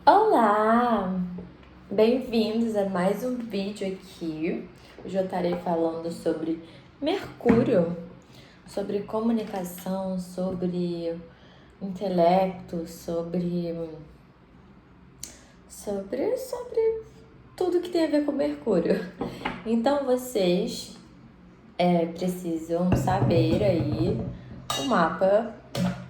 Olá! Bem-vindos a mais um vídeo aqui. Hoje eu estarei falando sobre Mercúrio, sobre comunicação, sobre intelecto, sobre tudo que tem a ver com Mercúrio. Então vocês precisam saber aí o mapa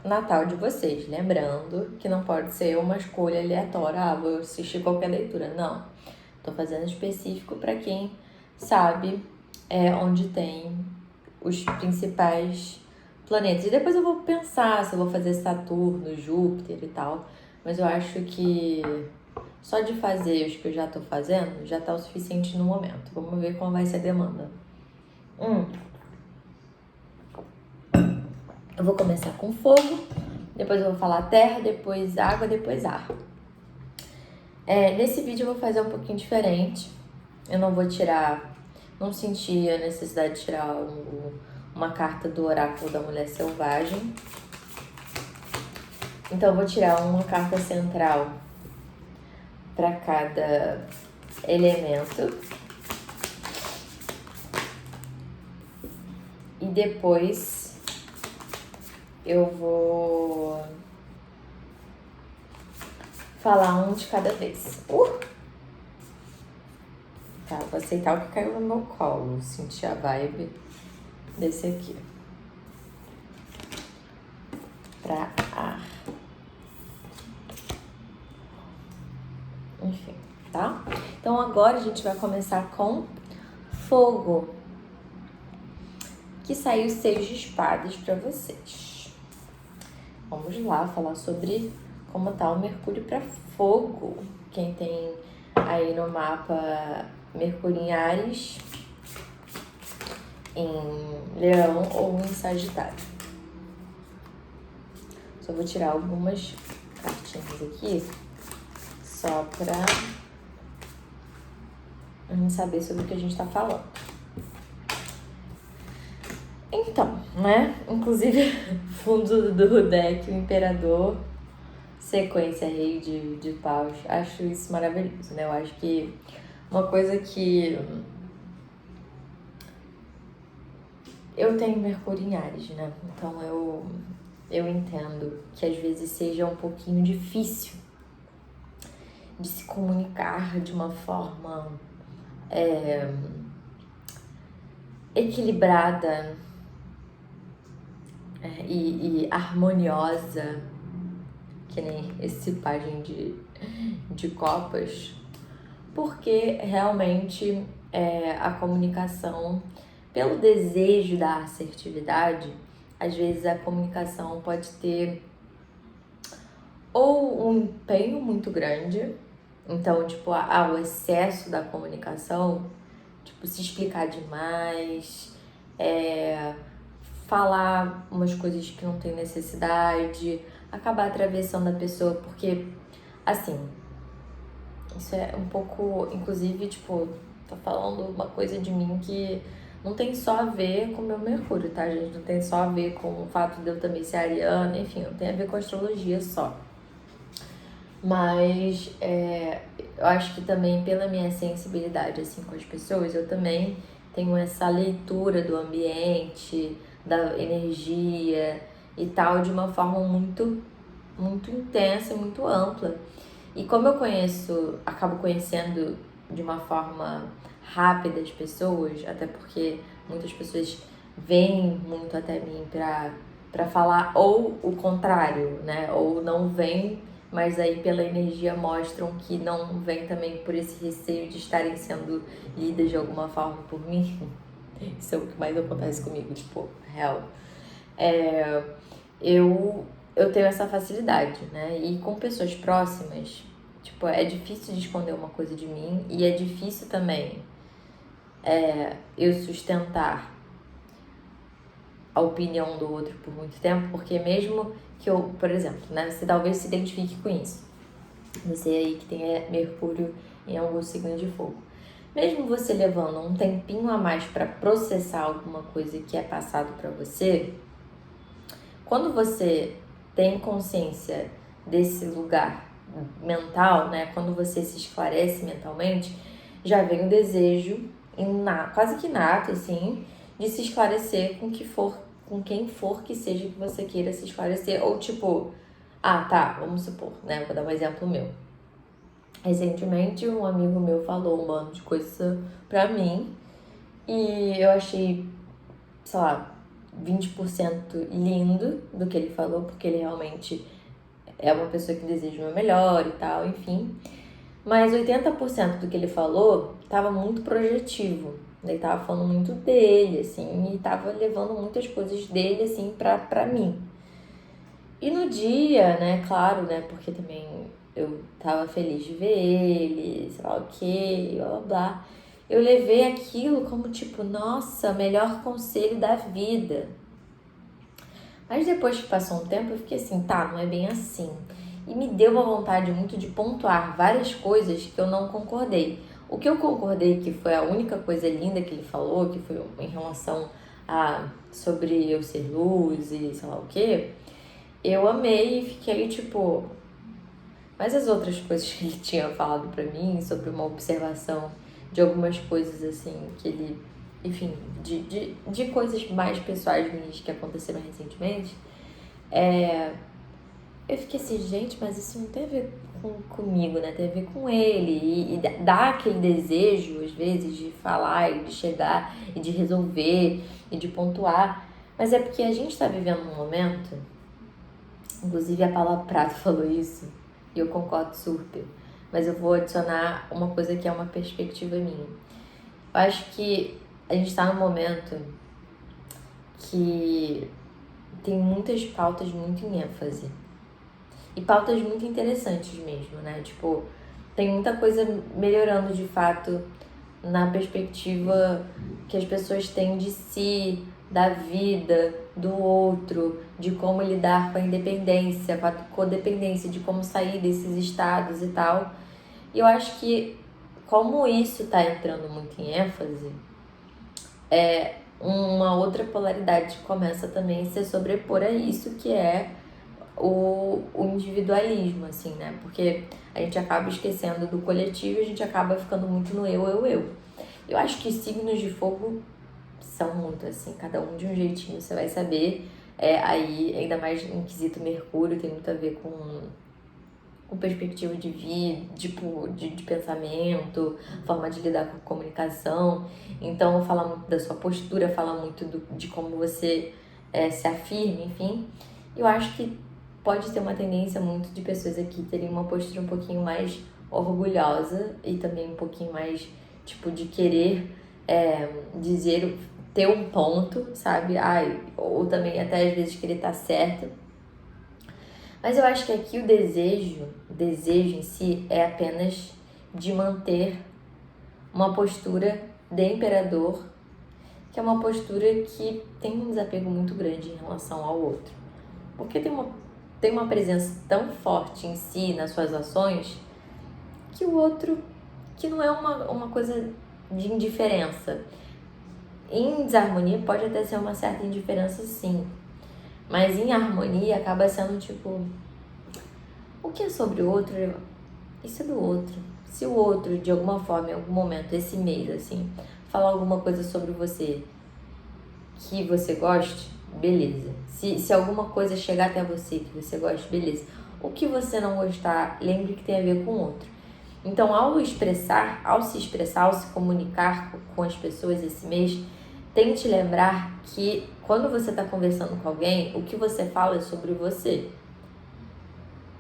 natal de vocês. Lembrando que não pode ser uma escolha aleatória, vou assistir qualquer leitura. Não. Tô fazendo específico para quem sabe onde tem os principais planetas. E depois eu vou pensar se eu vou fazer Saturno, Júpiter e tal. Mas eu acho que só de fazer os que eu já tô fazendo já tá o suficiente no momento. Vamos ver como vai ser a demanda. Eu vou começar com fogo, depois eu vou falar terra, depois água, depois ar. Nesse vídeo eu vou fazer um pouquinho diferente. Eu não vou tirar, não senti a necessidade de tirar uma carta do oráculo da mulher selvagem. Então eu vou tirar uma carta central para cada elemento. E depois eu vou falar um de cada vez. Tá, vou aceitar o que caiu no meu colo. Senti a vibe desse aqui. Pra ar. Enfim, tá? Então agora a gente vai começar com fogo. Que saiu 6 de espadas pra vocês. Vamos lá falar sobre como tá o Mercúrio para fogo. Quem tem aí no mapa Mercúrio em Áries, em Leão ou em Sagitário. Só vou tirar algumas cartinhas aqui, só pra a gente saber sobre o que a gente tá falando. Então, né? Inclusive, fundo do deck, o Imperador, sequência Rei de Paus. Acho isso maravilhoso, né? Eu acho que uma coisa que eu tenho Mercúrio em Áries, né? Então eu entendo que às vezes seja um pouquinho difícil de se comunicar de uma forma equilibrada e harmoniosa, que nem esse pajem de copas, porque realmente a comunicação, pelo desejo da assertividade, às vezes a comunicação pode ter ou um empenho muito grande, então, tipo, o excesso da comunicação, tipo, se explicar demais, falar umas coisas que não tem necessidade, acabar atravessando a pessoa, porque, assim, isso é um pouco, inclusive, tipo, tô falando uma coisa de mim que não tem só a ver com o meu Mercúrio, tá, gente? Não tem só a ver com o fato de eu também ser ariana, enfim, não tem a ver com astrologia só. Mas eu acho que também pela minha sensibilidade, assim, com as pessoas, eu também tenho essa leitura do ambiente, da energia e tal, de uma forma muito, muito intensa e muito ampla. E como eu acabo conhecendo de uma forma rápida as pessoas, até porque muitas pessoas vêm muito até mim pra falar, ou o contrário, né? Ou não vêm, mas aí pela energia mostram que não vêm também por esse receio de estarem sendo lidas de alguma forma por mim. Isso é o que mais acontece comigo, tipo, real. Eu tenho essa facilidade, né? E com pessoas próximas, tipo, é difícil de esconder uma coisa de mim e é difícil também eu sustentar a opinião do outro por muito tempo, porque mesmo que eu, por exemplo, né? Você talvez se identifique com isso. Você aí que tem Mercúrio em algum signo de fogo. Mesmo você levando um tempinho a mais para processar alguma coisa que é passado para você, quando você tem consciência desse lugar mental, né? Quando você se esclarece mentalmente, já vem o desejo, quase que inato, assim, de se esclarecer com quem for que seja que você queira se esclarecer. Ou tipo, tá, vamos supor, né? Vou dar um exemplo meu. Recentemente, um amigo meu falou um bando de coisa pra mim e eu achei, sei lá, 20% lindo do que ele falou, porque ele realmente é uma pessoa que deseja o meu melhor e tal, enfim. Mas 80% do que ele falou tava muito projetivo. Ele tava falando muito dele, assim, e tava levando muitas coisas dele, assim, pra mim. E no dia, né, claro, né, porque também eu tava feliz de ver ele, sei lá o que, blá blá blá. Eu levei aquilo como tipo, nossa, melhor conselho da vida. Mas depois que passou um tempo, eu fiquei assim, tá, não é bem assim. E me deu uma vontade muito de pontuar várias coisas que eu não concordei. O que eu concordei que foi a única coisa linda que ele falou, que foi em relação a sobre eu ser luz e sei lá o que, eu amei e fiquei tipo. Mas as outras coisas que ele tinha falado pra mim, sobre uma observação de algumas coisas assim, que ele. Enfim, de coisas mais pessoais minhas que aconteceram recentemente, eu fiquei assim, gente, mas isso não tem a ver comigo, né? Tem a ver com ele. E dá aquele desejo, às vezes, de falar e de chegar e de resolver e de pontuar. Mas é porque a gente tá vivendo um momento, inclusive a Paula Prato falou isso, e eu concordo super. Mas eu vou adicionar uma coisa que é uma perspectiva minha. Eu acho que a gente tá num momento que tem muitas pautas muito em ênfase. E pautas muito interessantes mesmo, né? Tipo, tem muita coisa melhorando de fato na perspectiva que as pessoas têm de si, da vida, do outro, de como lidar com a independência, com a codependência, de como sair desses estados e tal. E eu acho que, como isso tá entrando muito em ênfase, uma outra polaridade começa também a se sobrepor a isso, que é o individualismo, assim, né? Porque a gente acaba esquecendo do coletivo e a gente acaba ficando muito no eu. Eu acho que signos de fogo são muito assim, cada um de um jeitinho, você vai saber. Aí, ainda mais em quesito Mercúrio, tem muito a ver com perspectiva de vida, tipo, de pensamento, forma de lidar com comunicação. Então, fala muito da sua postura, fala muito de como você se afirma, enfim. Eu acho que pode ter uma tendência muito de pessoas aqui terem uma postura um pouquinho mais orgulhosa e também um pouquinho mais, tipo, de querer dizer, ter um ponto, sabe? Ou também até às vezes querer estar certo. Mas eu acho que aqui o desejo em si é apenas de manter uma postura de imperador, que é uma postura que tem um desapego muito grande em relação ao outro. Porque tem uma presença tão forte em si, nas suas ações, que o outro, que não é uma coisa de indiferença. Em desarmonia pode até ser uma certa indiferença, sim. Mas em harmonia acaba sendo tipo, o que é sobre o outro, isso é do outro. Se o outro, de alguma forma, em algum momento, esse mês, assim, falar alguma coisa sobre você que você goste, beleza. Se alguma coisa chegar até você que você goste, beleza. O que você não gostar, lembre que tem a ver com o outro. Então, ao se expressar, ao se comunicar com as pessoas esse mês, tente lembrar que quando você está conversando com alguém, o que você fala é sobre você.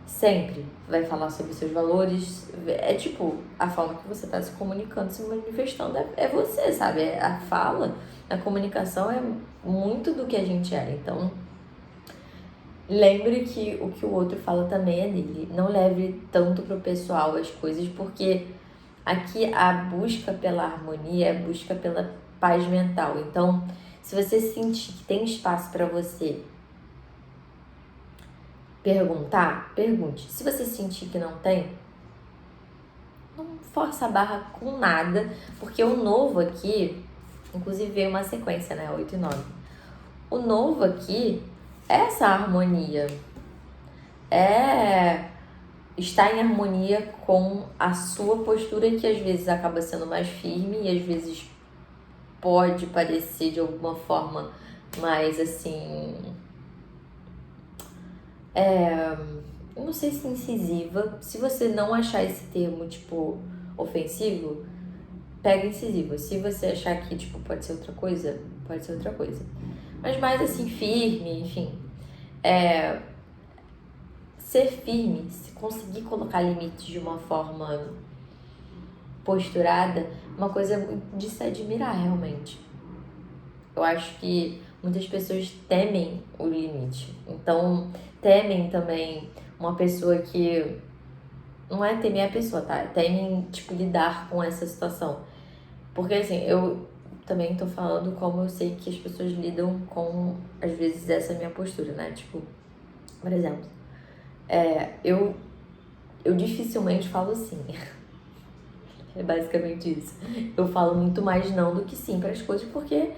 Sempre vai falar sobre seus valores. É tipo, a forma que você está se comunicando, se manifestando, é você, sabe? A fala, a comunicação é muito do que a gente é. Então, lembre que o outro fala também é dele. Não leve tanto pro pessoal as coisas, porque aqui a busca pela harmonia é a busca pela paz mental. Então, se você sentir que tem espaço para você perguntar, pergunte. Se você sentir que não tem, não força a barra com nada, porque o novo aqui, inclusive veio uma sequência, né? 8 e 9. O novo aqui é essa harmonia. É está em harmonia com a sua postura, que às vezes acaba sendo mais firme e às vezes pode parecer de alguma forma mais assim, eu não sei se incisiva. Se você não achar esse termo, tipo, ofensivo, pega incisiva. Se você achar que, tipo, pode ser outra coisa, pode ser outra coisa. Mas mais assim, firme, enfim. Ser firme, se conseguir colocar limites de uma forma posturada, uma coisa de se admirar realmente. Eu acho que muitas pessoas temem o limite. Então, temem também uma pessoa que... Não é temer a pessoa, tá? Temem, tipo, lidar com essa situação. Porque, assim, eu também tô falando como eu sei que as pessoas lidam com, às vezes, essa minha postura, né? Tipo, por exemplo, eu dificilmente falo sim. É basicamente isso. Eu falo muito mais não do que sim para as coisas, porque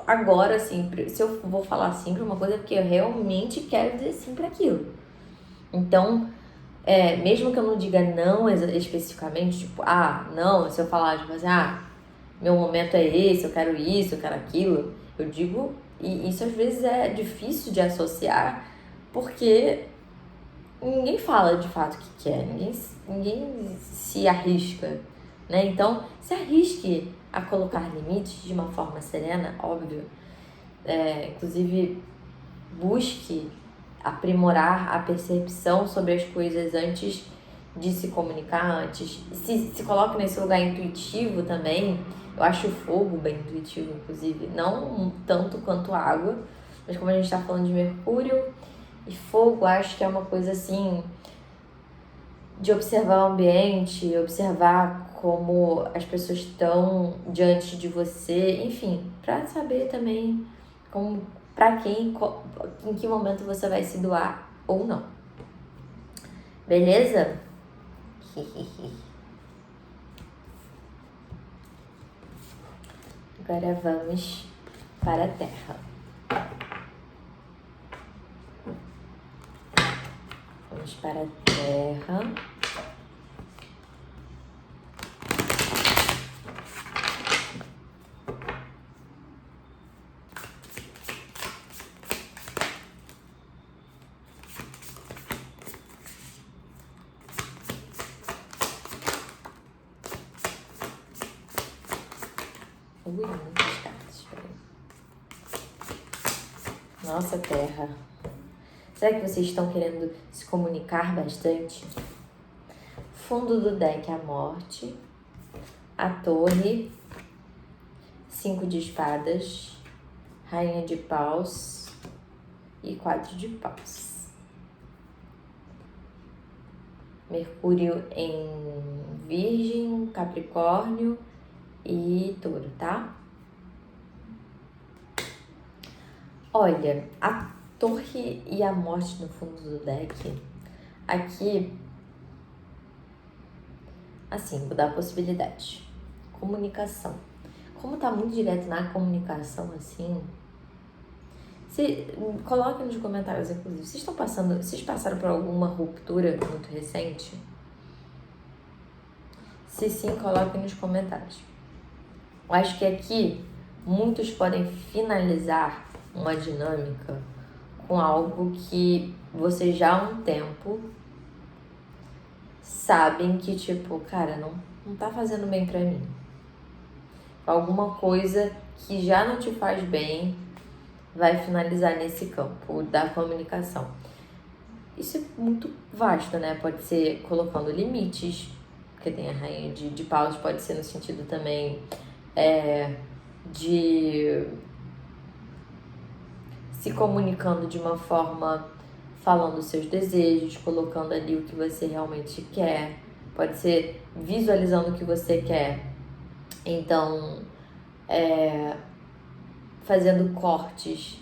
agora, assim, se eu vou falar sim para uma coisa, é porque eu realmente quero dizer sim para aquilo. Então, mesmo que eu não diga não especificamente, tipo, não, se eu falar, tipo assim, meu momento é esse, eu quero isso, eu quero aquilo, eu digo, e isso às vezes é difícil de associar, porque ninguém fala de fato o que quer, ninguém se arrisca, né? Então, se arrisque a colocar limites de uma forma serena, óbvio. Inclusive, busque aprimorar a percepção sobre as coisas antes de se comunicar, antes. Se coloque nesse lugar intuitivo também. Eu acho o fogo bem intuitivo, inclusive. Não tanto quanto a água, mas como a gente está falando de Mercúrio e fogo, acho que é uma coisa assim de observar o ambiente, observar como as pessoas estão diante de você, enfim, para saber também como, para quem, em que momento você vai se doar ou não. Beleza? Agora vamos para a Terra. Vamos para a Terra. Muitas cartas. Nossa, Terra. Será que vocês estão querendo se comunicar bastante? Fundo do deck, a Morte, a Torre, 5 de espadas, Rainha de paus e 4 de paus. Mercúrio em Virgem, Capricórnio e Touro, tá? Olha, a Torre e a Morte no fundo do deck, aqui, assim, vou dar possibilidade. Comunicação. Como tá muito direto na comunicação, assim, coloquem nos comentários, inclusive, vocês passaram por alguma ruptura muito recente? Se sim, coloquem nos comentários. Eu acho que aqui muitos podem finalizar uma dinâmica com algo que vocês já há um tempo sabem que, tipo, cara, não tá fazendo bem pra mim. Alguma coisa que já não te faz bem vai finalizar nesse campo da comunicação. Isso é muito vasto, né? Pode ser colocando limites, porque tem a rainha de paus, pode ser no sentido também de se comunicando de uma forma, falando seus desejos, colocando ali o que você realmente quer, pode ser visualizando o que você quer. Então, fazendo cortes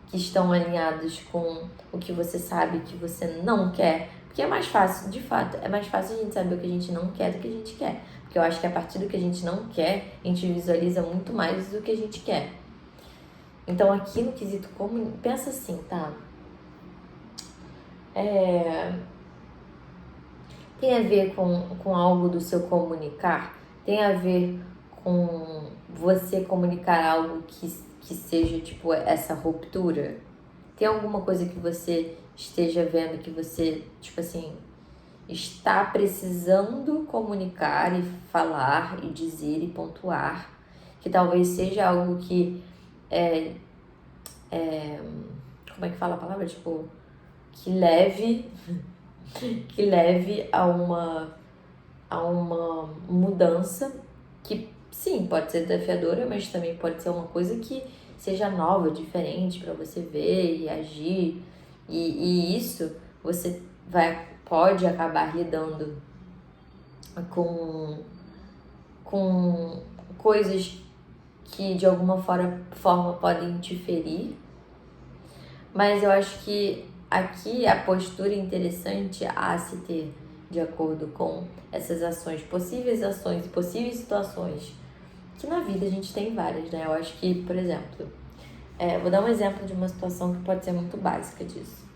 que estão alinhados com o que você sabe que você não quer. Porque é mais fácil, de fato, é mais fácil a gente saber o que a gente não quer do que a gente quer. Porque eu acho que a partir do que a gente não quer, a gente visualiza muito mais do que a gente quer. Então, aqui no quesito pensa assim, tá? Tem a ver com algo do seu comunicar? Tem a ver com você comunicar algo que seja, tipo, essa ruptura? Tem alguma coisa que você esteja vendo que você, tipo assim, está precisando comunicar e falar e dizer e pontuar, que talvez seja algo que como é que fala a palavra? Tipo, que leve, que leve a uma mudança que sim, pode ser desafiadora, mas também pode ser uma coisa que seja nova, diferente para você ver e agir. E isso você pode acabar lidando com coisas que de alguma forma podem te ferir. Mas eu acho que aqui a postura interessante a se ter de acordo com essas ações e possíveis situações, que na vida a gente tem várias, né? Eu acho que, por exemplo, vou dar um exemplo de uma situação que pode ser muito básica disso.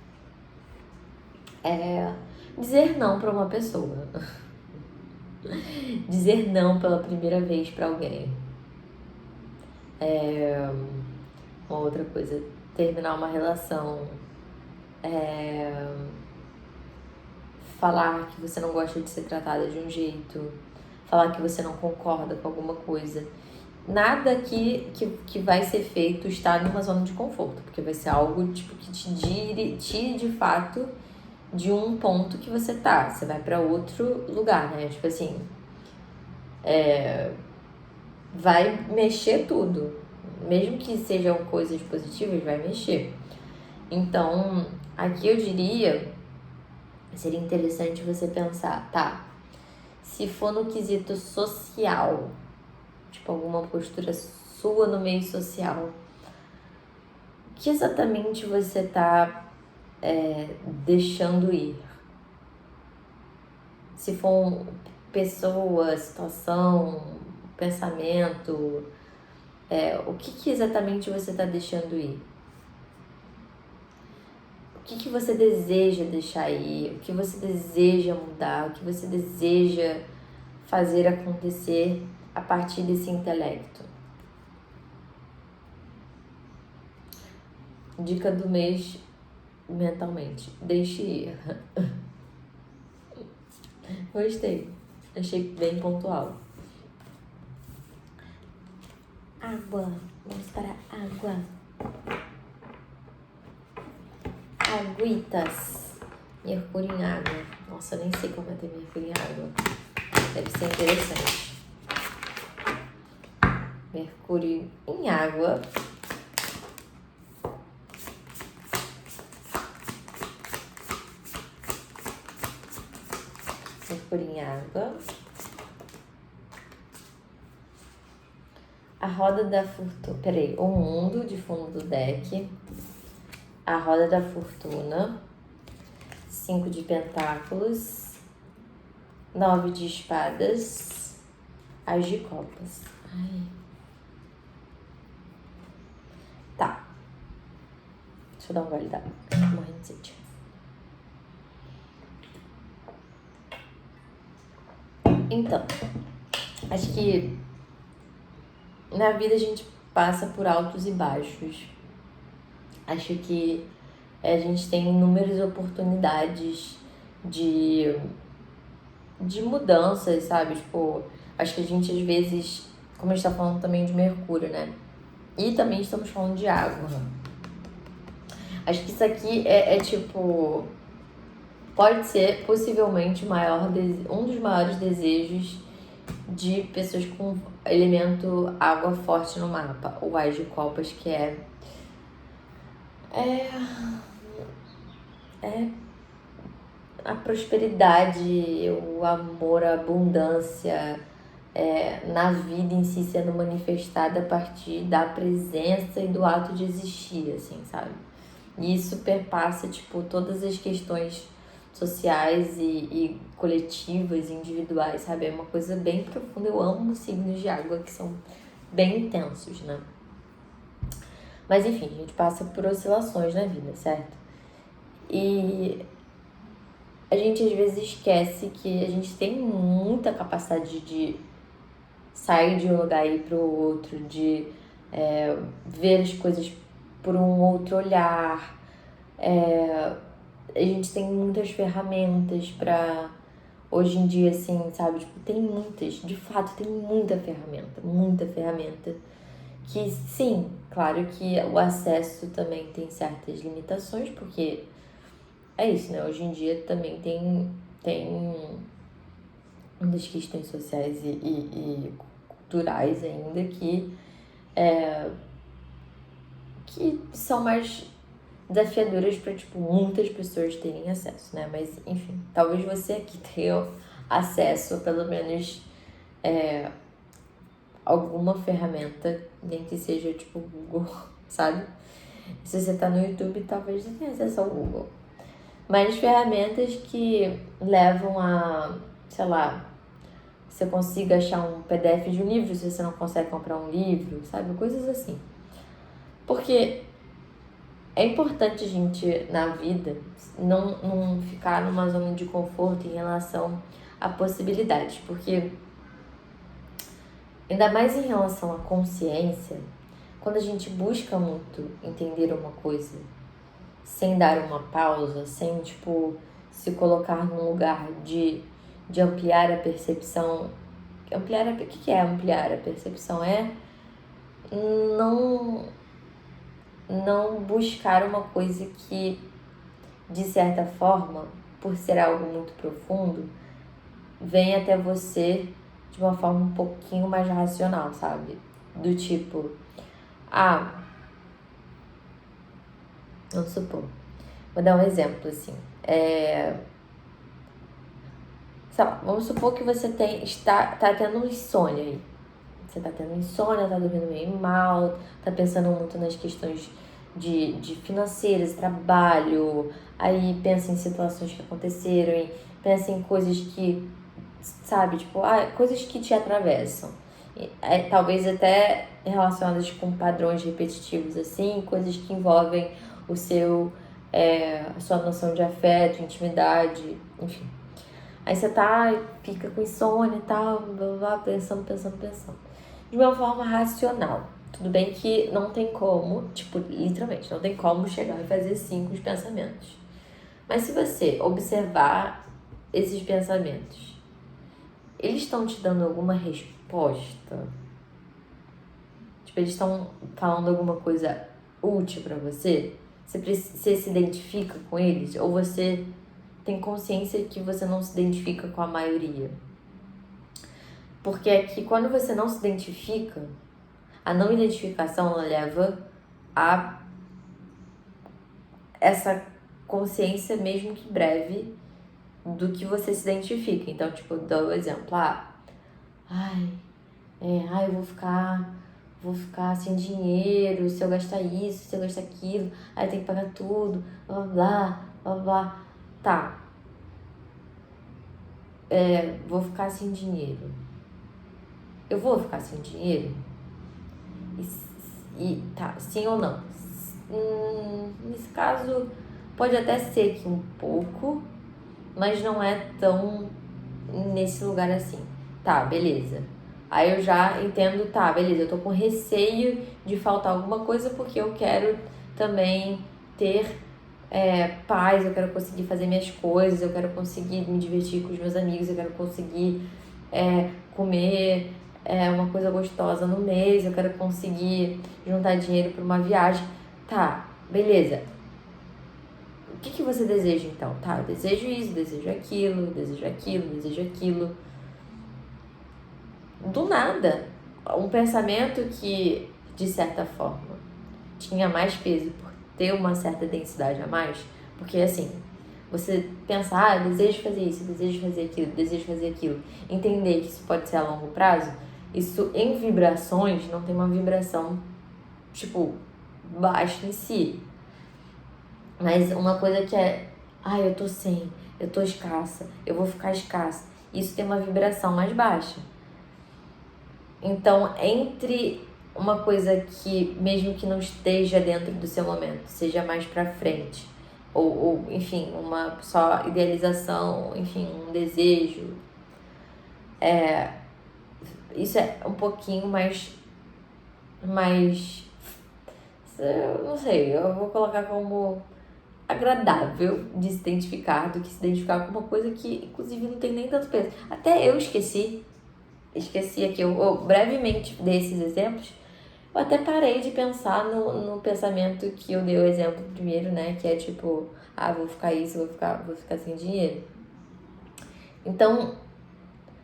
Dizer não para uma pessoa. Dizer não pela primeira vez para alguém. Uma outra coisa, terminar uma relação. Falar que você não gosta de ser tratada de um jeito. Falar que você não concorda com alguma coisa. Nada que vai ser feito está numa zona de conforto, porque vai ser algo tipo que te tire de fato de um ponto que você tá. Você vai para outro lugar, né? Tipo assim, vai mexer tudo. Mesmo que sejam coisas positivas, vai mexer. Então, aqui eu diria, seria interessante você pensar, tá? Se for no quesito social, tipo alguma postura sua no meio social, o que exatamente você tá deixando ir? Se for pessoa, situação, pensamento, o que exatamente você está deixando ir? O que você deseja deixar ir? O que você deseja mudar? O que você deseja fazer acontecer a partir desse intelecto? Dica do mês mentalmente. Deixe ir. Gostei. Achei bem pontual. Água. Vamos para água. Aguitas. Mercúrio em água. Nossa, eu nem sei como é ter mercúrio em água. Deve ser interessante. Mercúrio em água. Mercúrio em água. A roda da fortuna. Peraí, o mundo de fundo do deck. A roda da fortuna. 5 de pentáculos. 9 de espadas. As de copas. Ai. Tá. Deixa eu dar um gole d'água. Morrendo de sede. Então, acho que na vida a gente passa por altos e baixos. Acho que a gente tem inúmeras oportunidades de mudanças, sabe? Tipo, acho que a gente às vezes, como a gente tá falando também de Mercúrio, né? E também estamos falando de água. Acho que isso aqui é tipo, pode ser possivelmente um dos maiores desejos de pessoas com elemento água forte no mapa. O Ás de Copas, que é a prosperidade, o amor, a abundância na vida em si sendo manifestada a partir da presença e do ato de existir, assim, sabe? E isso perpassa, tipo, todas as questões sociais e coletivas e individuais, sabe? É uma coisa bem profunda. Eu amo signos de água que são bem intensos, né? Mas enfim, a gente passa por oscilações na vida, certo? E a gente às vezes esquece que a gente tem muita capacidade de sair de um lugar e ir para o outro, de ver as coisas por um outro olhar. A gente tem muitas ferramentas para hoje em dia, assim, sabe? Tipo, tem muitas, de fato, tem muita ferramenta. Que sim, claro que o acesso também tem certas limitações, porque é isso, né? Hoje em dia também tem muitas questões sociais e culturais ainda que são mais desafiadoras para, tipo, muitas pessoas terem acesso, né? Mas, enfim, talvez você aqui tenha acesso, pelo menos, alguma ferramenta, nem que seja, tipo, Google, sabe? Se você tá no YouTube, talvez você tenha acesso ao Google. Mas ferramentas que levam a, sei lá, você consiga achar um PDF de um livro se você não consegue comprar um livro, sabe? Coisas assim. Porque é importante a gente, na vida, não ficar numa zona de conforto em relação a possibilidades. Porque, ainda mais em relação à consciência, quando a gente busca muito entender uma coisa sem dar uma pausa, sem, tipo, se colocar num lugar de ampliar a percepção. O que é ampliar a percepção? É não, não buscar uma coisa que, de certa forma, por ser algo muito profundo, vem até você de uma forma um pouquinho mais racional, sabe? Do tipo, vamos supor, vou dar um exemplo assim. Sei lá, vamos supor que você tá tendo um insônia aí. Você tá tendo insônia, tá dormindo meio mal, tá pensando muito nas questões de financeiras, trabalho, aí pensa em situações que aconteceram, e pensa em coisas que, sabe, tipo, coisas que te atravessam. Talvez até relacionadas com padrões repetitivos, assim, coisas que envolvem o seu, a sua noção de afeto, intimidade, enfim. Aí você fica com insônia e tal, blá, blá, blá, pensando. De uma forma racional. Tudo bem que não tem como, tipo, literalmente, não tem como chegar e fazer assim com os pensamentos. Mas se você observar esses pensamentos, eles estão te dando alguma resposta? Tipo, eles estão falando alguma coisa útil pra você? Você se identifica com eles? Ou você tem consciência que você não se identifica com a maioria? Porque é que quando você não se identifica, a não identificação ela leva a essa consciência, mesmo que breve, do que você se identifica. Então, tipo, dou o exemplo, eu vou ficar sem dinheiro, se eu gastar isso, se eu gastar aquilo, aí tem que pagar tudo, blá, blá, blá, blá. Tá. Vou ficar sem dinheiro. Eu vou ficar sem dinheiro? Tá, sim ou não? Nesse caso, pode até ser que um pouco, mas não é tão nesse lugar assim. Tá, beleza. Aí eu já entendo, tá, beleza, eu tô com receio de faltar alguma coisa porque eu quero também ter paz, eu quero conseguir fazer minhas coisas, eu quero conseguir me divertir com os meus amigos, eu quero conseguir comer uma coisa gostosa no mês, eu quero conseguir juntar dinheiro para uma viagem. Tá, beleza. O que você deseja então? Tá, eu desejo isso, desejo aquilo, desejo aquilo, desejo aquilo. Do nada, um pensamento que, de certa forma, tinha mais peso por ter uma certa densidade a mais, porque assim, você pensar, desejo fazer isso, desejo fazer aquilo, desejo fazer aquilo, entender que isso pode ser a longo prazo, isso em vibrações não tem uma vibração, tipo, baixa em si. Mas uma coisa que eu tô sem, eu tô escassa, eu vou ficar escassa, isso tem uma vibração mais baixa. Então, entre uma coisa que, mesmo que não esteja dentro do seu momento, seja mais pra frente, ou enfim, uma só idealização, enfim, um desejo. Isso é um pouquinho mais, eu não sei, eu vou colocar como agradável de se identificar do que se identificar com uma coisa que, inclusive, não tem nem tanto peso. Até eu esqueci aqui, eu brevemente dei esses exemplos, eu até parei de pensar no pensamento que eu dei o exemplo primeiro, né, que é tipo, vou ficar isso, vou ficar sem dinheiro. Então,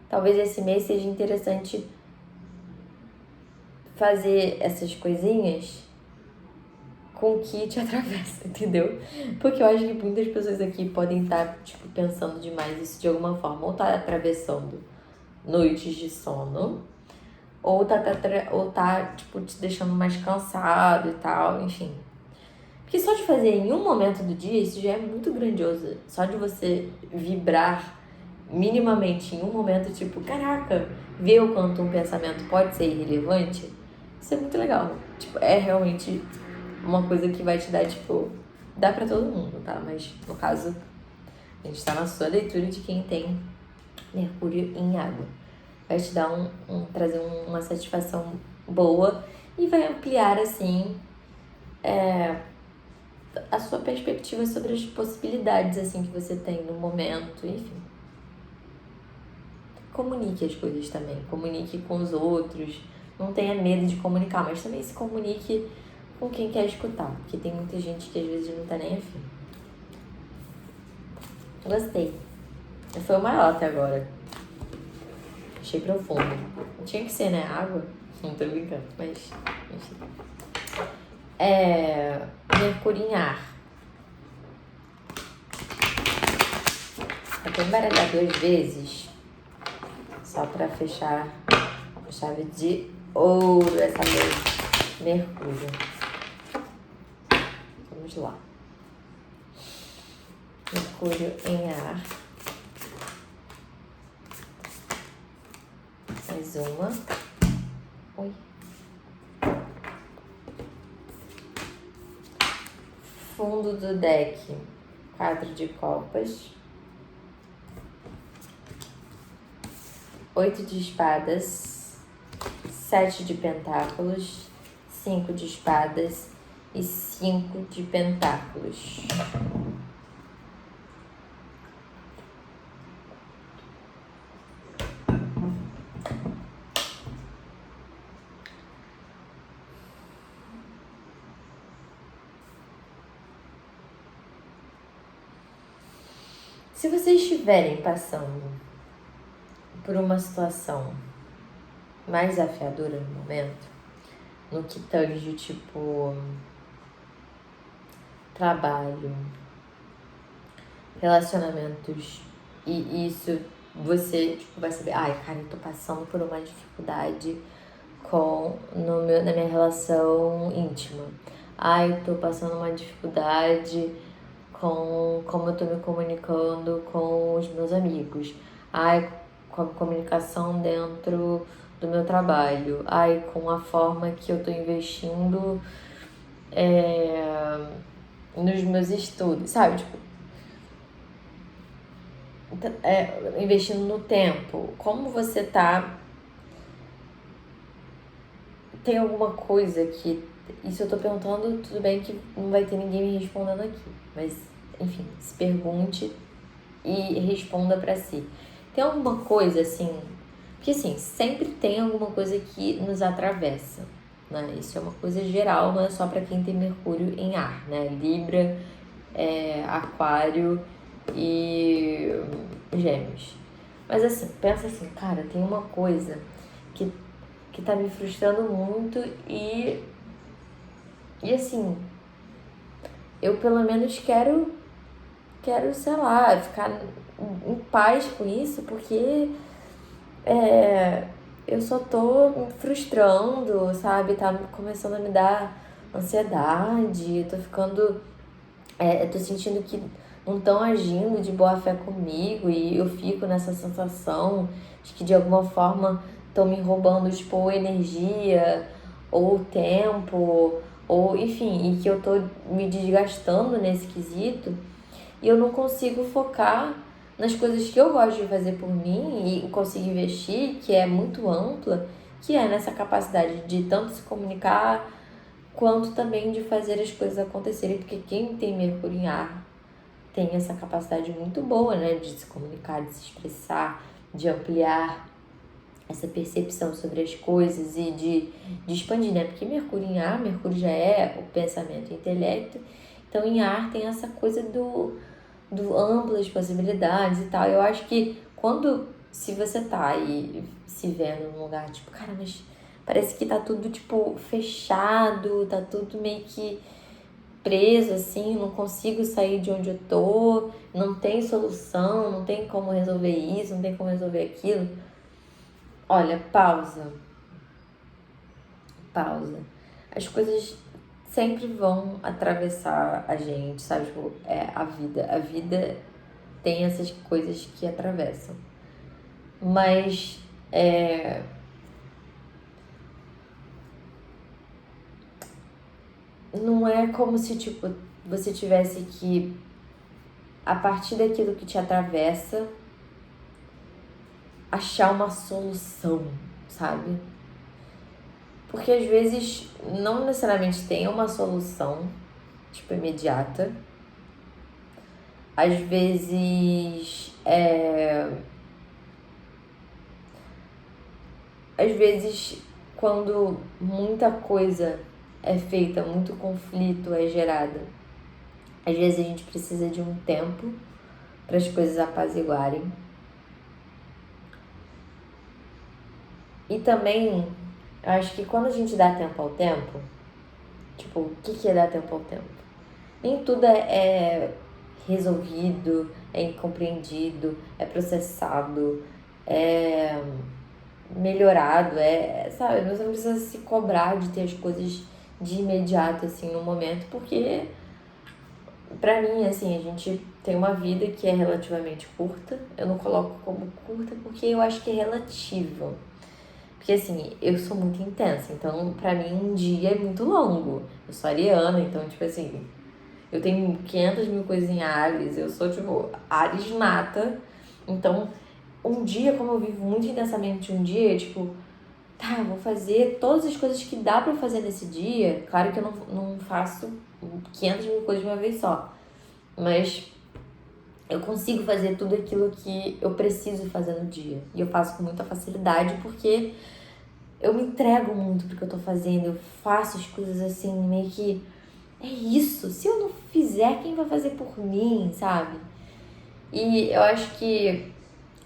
talvez esse mês seja interessante fazer essas coisinhas com o que te atravessa, entendeu? Porque eu acho que muitas pessoas aqui podem estar, tipo, pensando demais isso de alguma forma. Ou tá atravessando noites de sono, ou tá tipo, te deixando mais cansado e tal, enfim. Porque só de fazer em um momento do dia, isso já é muito grandioso. Só de você vibrar minimamente em um momento, tipo, caraca, ver o quanto um pensamento pode ser irrelevante, isso é muito legal. Tipo, é realmente uma coisa que vai te dar, tipo, dá pra todo mundo, tá? Mas, no caso, a gente tá na sua leitura de quem tem Mercúrio em água. Vai te dar trazer uma satisfação boa e vai ampliar, assim, a sua perspectiva sobre as possibilidades, assim, que você tem no momento, enfim. Comunique as coisas também, comunique com os outros, não tenha medo de comunicar, mas também se comunique com quem quer escutar, porque tem muita gente que às vezes não tá nem afim. Gostei. Foi o maior até agora. Achei profundo. Tinha que ser, né? Água? Não tô brincando, mas enfim. Mercúrio em ar. Eu vou embaralhar 2 vezes, só pra fechar a chave de ouro essa vez. Mercúrio. Vamos lá. Mercúrio em ar. Mais uma. Oi. Fundo do deck. 4 de copas. 8 de espadas. 7 de pentáculos. 5 de espadas. E 5 de pentáculos. Se vocês estiverem passando por uma situação mais desafiadora no momento, no que tange, tipo, trabalho, relacionamentos, e isso você, tipo, vai saber, cara, eu tô passando por uma dificuldade na minha relação íntima. Eu tô passando uma dificuldade com como eu tô me comunicando com os meus amigos. Com a comunicação dentro do meu trabalho. Com a forma que eu tô investindo nos meus estudos, sabe? Tipo, investindo no tempo. Como você tá... Tem alguma coisa que... Isso eu tô perguntando, tudo bem que não vai ter ninguém me respondendo aqui. Mas, enfim, se pergunte e responda pra si. Tem alguma coisa, assim... Porque, assim, sempre tem alguma coisa que nos atravessa, né? Isso é uma coisa geral, não é só pra quem tem Mercúrio em ar, né? Libra, Aquário e Gêmeos. Mas, assim, pensa assim, cara, tem uma coisa que tá me frustrando muito e assim, eu pelo menos quero, sei lá, ficar em paz com isso, porque eu só tô me frustrando, sabe? Tá começando a me dar ansiedade, tô ficando... tô sentindo que não estão agindo de boa fé comigo e eu fico nessa sensação de que de alguma forma estão me roubando, tipo, energia ou tempo ou enfim, e que eu tô me desgastando nesse quesito e eu não consigo focar nas coisas que eu gosto de fazer por mim e consigo investir, que é muito ampla, que é nessa capacidade de tanto se comunicar quanto também de fazer as coisas acontecerem, porque quem tem Mercúrio em ar tem essa capacidade muito boa, né, de se comunicar, de se expressar, de ampliar essa percepção sobre as coisas e de expandir, né? Porque Mercúrio em ar, Mercúrio já é o pensamento e o intelecto, então em ar tem essa coisa do amplas possibilidades e tal. Eu acho que se você tá aí se vendo num lugar tipo, cara, mas parece que tá tudo tipo fechado, tá tudo meio que preso assim, não consigo sair de onde eu tô, não tem solução, não tem como resolver isso, não tem como resolver aquilo. Olha, pausa. As coisas sempre vão atravessar a gente, sabe? Tipo, é a vida. A vida tem essas coisas que atravessam. Mas não é como se, tipo, você tivesse que, a partir daquilo que te atravessa, achar uma solução, sabe? Porque às vezes não necessariamente tem uma solução, tipo, imediata. Às vezes, quando muita coisa é feita, muito conflito é gerado, às vezes a gente precisa de um tempo para as coisas apaziguarem. E também, eu acho que quando a gente dá tempo ao tempo, tipo, o que é dar tempo ao tempo? Nem tudo é resolvido, é compreendido, é processado, é melhorado, sabe? Você não precisa se cobrar de ter as coisas de imediato, assim, no momento, porque pra mim, assim, a gente tem uma vida que é relativamente curta. Eu não coloco como curta porque eu acho que é relativo. Porque, assim, eu sou muito intensa, então pra mim um dia é muito longo. Eu sou ariana, então, tipo assim, eu tenho 500 mil coisas em Ares, eu sou, tipo, Ares nata. Então, um dia, como eu vivo muito intensamente um dia, tipo, tá, eu vou fazer todas as coisas que dá pra fazer nesse dia. Claro que eu não faço 500 mil coisas de uma vez só, mas eu consigo fazer tudo aquilo que eu preciso fazer no dia. E eu faço com muita facilidade porque eu me entrego muito pro que eu tô fazendo. Eu faço as coisas assim, meio que é isso. Se eu não fizer, quem vai fazer por mim, sabe? E eu acho que,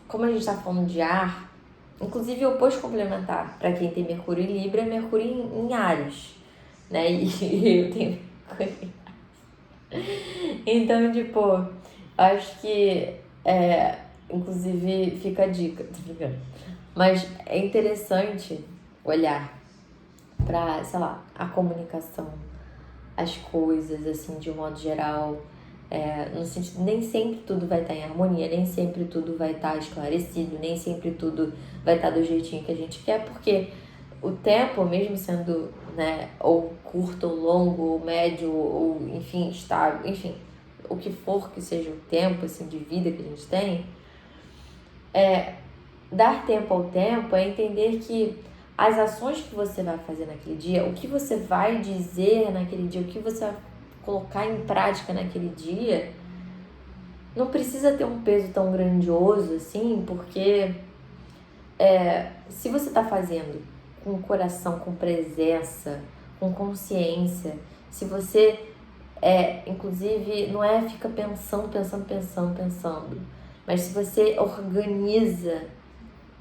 como a gente tá falando de ar, inclusive o oposto complementar para quem tem Mercúrio em Libra é Mercúrio em Áries, né? E eu tenho Mercúrio. Então, tipo, acho que, inclusive, fica a dica, tô brincando. Mas é interessante olhar pra, sei lá, a comunicação, as coisas, assim, de um modo geral. No sentido, nem sempre tudo vai estar em harmonia, nem sempre tudo vai estar esclarecido, nem sempre tudo vai estar do jeitinho que a gente quer, porque o tempo, mesmo sendo, né, ou curto, ou longo, ou médio, ou enfim, estável, enfim, o que for que seja o tempo, assim, de vida que a gente tem, dar tempo ao tempo é entender que as ações que você vai fazer naquele dia, o que você vai dizer naquele dia, o que você vai colocar em prática naquele dia, não precisa ter um peso tão grandioso assim, porque se você está fazendo com coração, com presença, com consciência, se você inclusive, não fica pensando, mas se você organiza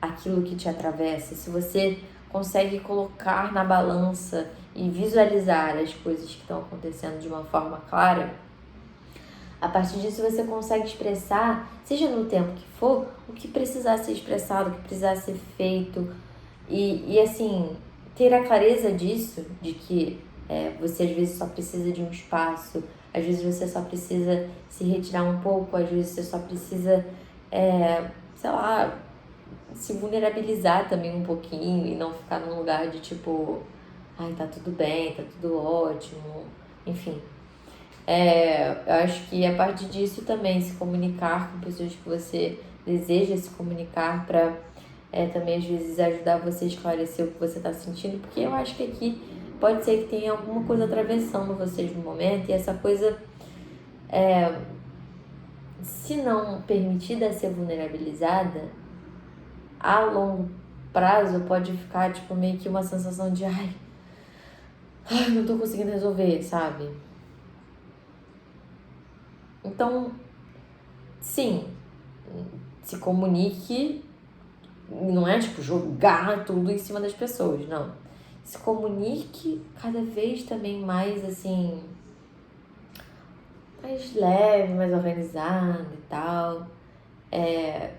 aquilo que te atravessa, se você consegue colocar na balança e visualizar as coisas que estão acontecendo de uma forma clara, a partir disso você consegue expressar, seja no tempo que for, o que precisar ser expressado, o que precisar ser feito. E assim, ter a clareza disso, de que você às vezes só precisa de um espaço, às vezes você só precisa se retirar um pouco, às vezes você só precisa, sei lá, se vulnerabilizar também um pouquinho e não ficar num lugar de tipo, ai, tá tudo bem, tá tudo ótimo, enfim. Eu acho que a partir disso também se comunicar com pessoas que você deseja se comunicar para também às vezes ajudar você a esclarecer o que você está sentindo, porque eu acho que aqui pode ser que tenha alguma coisa atravessando vocês no momento e essa coisa, se não permitida ser vulnerabilizada, a longo prazo pode ficar tipo meio que uma sensação de ai, não tô conseguindo resolver, sabe? Então, sim, se comunique, não é tipo jogar tudo em cima das pessoas, não. Se comunique cada vez também mais assim, mais leve, mais organizado e tal,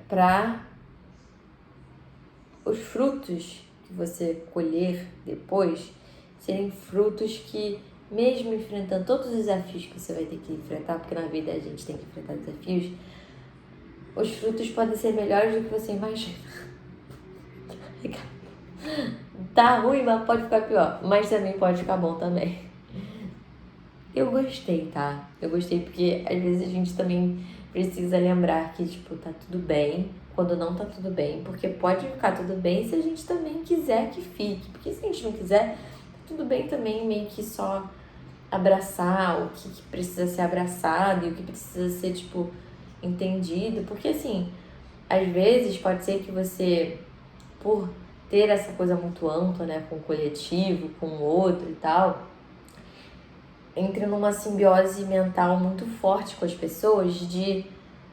pra os frutos que você colher depois serem frutos que, mesmo enfrentando todos os desafios que você vai ter que enfrentar, porque na vida a gente tem que enfrentar desafios, os frutos podem ser melhores do que você imagina. Tá ruim, mas pode ficar pior. Mas também pode ficar bom também. Eu gostei, tá? Eu gostei porque às vezes a gente também precisa lembrar que, tipo, tá tudo bem quando não tá tudo bem. Porque pode ficar tudo bem se a gente também quiser que fique. Porque se a gente não quiser, tá tudo bem também meio que só abraçar o que precisa ser abraçado e o que precisa ser, tipo, entendido. Porque, assim, às vezes pode ser que você, por ter essa coisa muito ampla, né, com o coletivo, com o outro e tal, entre numa simbiose mental muito forte com as pessoas de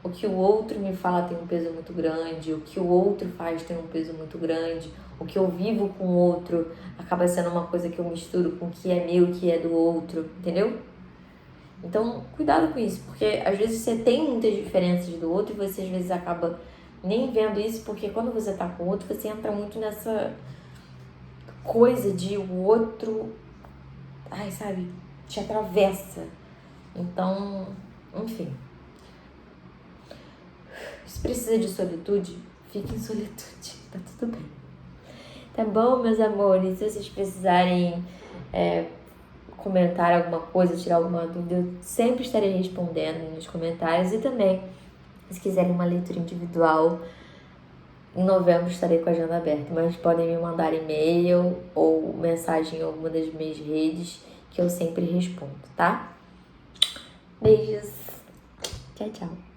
o que o outro me fala tem um peso muito grande, o que o outro faz tem um peso muito grande, o que eu vivo com o outro acaba sendo uma coisa que eu misturo com o que é meu e o que é do outro, entendeu? Então, cuidado com isso, porque às vezes você tem muitas diferenças do outro e você às vezes acaba nem vendo isso, porque quando você tá com o outro, você entra muito nessa coisa de o outro, ai, sabe, te atravessa. Então, enfim. Se precisa de solitude, fique em solitude, tá tudo bem. Tá bom, meus amores? Se vocês precisarem comentar alguma coisa, tirar alguma dúvida, eu sempre estarei respondendo nos comentários. E também, se quiserem uma leitura individual, em novembro estarei com a agenda aberta, mas podem me mandar e-mail ou mensagem em alguma das minhas redes que eu sempre respondo, tá? Beijos. Tchau, tchau.